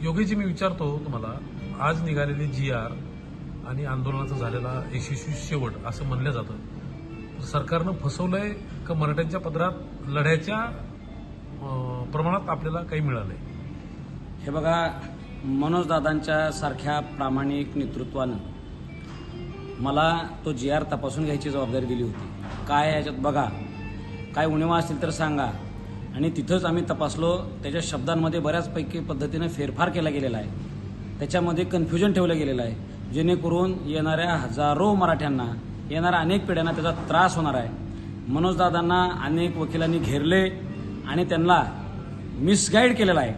योगेशजी, मी विचारतो तुम्हाला, आज निघालेली GR आणि आंदोलनाचा झालेला यशस्वी शेवट असं म्हणलं जातं, सरकारनं फसवलंय का मराठ्यांच्या पदरात लढ्याच्या प्रमाणात आपल्याला काही मिळालंय? हे बघा, मनोजदादांच्या सारख्या प्रामाणिक नेतृत्वानं मला तो GR तपासून घ्यायची जबाबदारी दिली होती. काय याच्यात बघा, काय उणिवा असतील तर सांगा. आणि तिथंच आम्ही तपासलो. त्याच्या शब्दांमध्ये बऱ्याचपैकी पद्धतीने फेरफार केला गेलेला आहे. त्याच्यामध्ये कन्फ्युजन ठेवलं गेलेलं आहे, जेणेकरून येणाऱ्या हजारो मराठ्यांना, येणाऱ्या अनेक पिढ्यांना त्याचा त्रास होणार आहे. मनोजदादांना अनेक वकिलांनी घेरले आणि त्यांना मिसगाईड केलेलं आहे.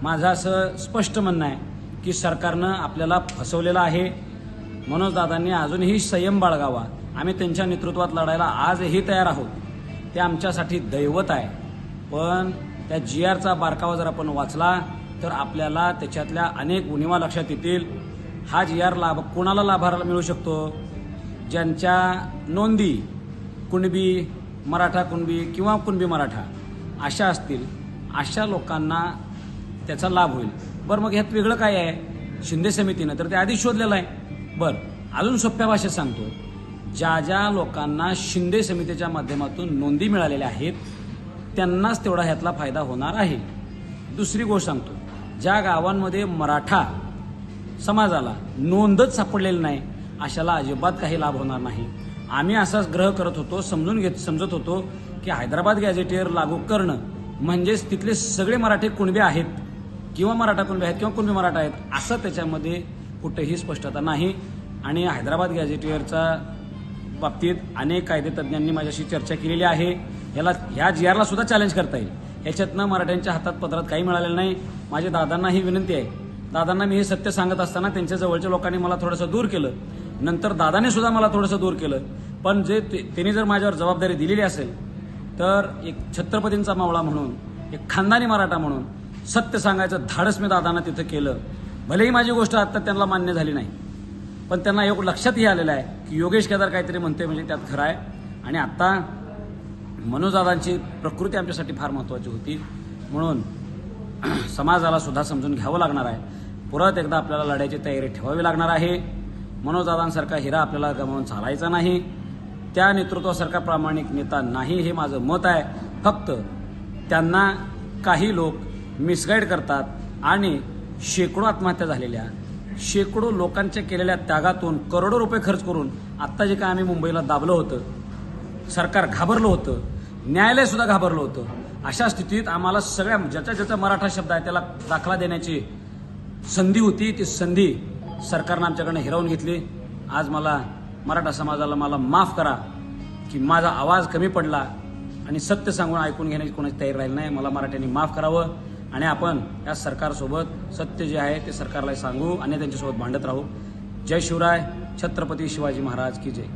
माझं असं स्पष्ट म्हणणं आहे की सरकारनं आपल्याला फसवलेलं आहे. मनोजदादांनी अजूनही संयम बाळगावा. आम्ही त्यांच्या नेतृत्वात लढायला आजही तयार आहोत. ते आमच्यासाठी दैवत आहे. पण त्या GRचा बारकावा जर आपण वाचला तर आपल्याला त्याच्यातल्या अनेक उणिवा लक्षात येतील. हा GR कोणाला लाभाला मिळू शकतो? ज्यांच्या नोंदी कुणबी मराठा कुणबी किंवा कुणबी मराठा अशा असतील, अशा लोकांना त्याचा लाभ होईल. बरं, मग ह्यात वेगळं काय आहे? शिंदे समितीनं तर ते आधी शोधलेलं आहे. बरं, अजून सोप्या भाषेत सांगतो, ज्या ज्या लोकांना शिंदे समितीच्या माध्यमातून नोंदी मिळालेल्या आहेत त्यांनाच तेवढा ह्यातला फायदा होणार आहे. दुसरी गोष्ट सांगतो, ज्या गावांमध्ये मराठा समाजाला नोंदच सापडलेली नाही अशाला अजिबात काही लाभ होणार नाही. आम्ही असाच ग्रह करत होतो, समजत होतो की हैदराबाद गॅझेटियर लागू करणं म्हणजेच तिथले सगळे मराठे कुणबे आहेत किंवा मराठा कुणबे आहेत किंवा कुणबी मराठा आहेत असं त्याच्यामध्ये कुठेही स्पष्टता नाही. आणि हैदराबाद गॅझेटियरच्या बाबतीत अनेक कायदेतज्ञांनी माझ्याशी चर्चा केलेली आहे. ह्या GRला सुद्धा चॅलेंज करता येईल. ह्याच्यातनं मराठ्यांच्या हातात पदरात काही मिळालेलं नाही. माझ्या दादांना ही विनंती आहे. दादांना मी हे सत्य सांगत असताना त्यांच्या जवळच्या लोकांनी मला थोडंसं दूर केलं. नंतर दादाने सुद्धा मला थोडंसं दूर केलं. पण जे त्यांनी जर माझ्यावर जबाबदारी दिलेली असेल तर एक छत्रपतींचा मावळा म्हणून, एक खानदानी मराठा म्हणून सत्य सांगायचं धाडस मी दादांना तिथं केलं. भलेही माझी गोष्ट आता त्यांना मान्य झाली नाही, पण त्यांना एक लक्षातही आलेलं आहे की योगेश केदार काहीतरी म्हणते म्हणजे त्यात खरं आहे. आणि आता मनोजदादांची प्रकृती आमच्यासाठी फार महत्त्वाची होती, म्हणून समाजाला सुद्धा समजून घ्यावं लागणार आहे. परत एकदा आपल्याला लढायची तयारी ठेवावी लागणार आहे. मनोजदादांसारखा हिरा आपल्याला गमावून चालायचा नाही. त्या नेतृत्वासारखा प्रामाणिक नेता नाही, हे माझं मत आहे. फक्त त्यांना काही लोक मिसगाईड करतात आणि शेकडो आत्महत्या झालेल्या, शेकडो लोकांच्या केलेल्या त्यागातून करोडो रुपये खर्च करून आत्ता जे काय आम्ही मुंबईला दाबलं होतं, सरकार घाबरलं होतं, न्यायालय सुद्धा घाबरलं होतं, अशा स्थितीत आम्हाला सगळ्या ज्याचा मराठा शब्द आहे त्याला दाखला देण्याची संधी होती. ती संधी सरकारनं आमच्याकडनं हिरावून घेतली. आज मला मराठा समाजाला मला माफ करा की माझा आवाज कमी पडला आणि सत्य सांगून ऐकून घेण्याची कोणाची तयारी राहिली नाही. मला मराठ्यांनी माफ करावं आणि आपण या सरकारसोबत सत्य जे आहे ते सरकारला सांगू आणि त्यांच्यासोबत भांडत राहू. जय शिवराय. छत्रपती शिवाजी महाराज की जय.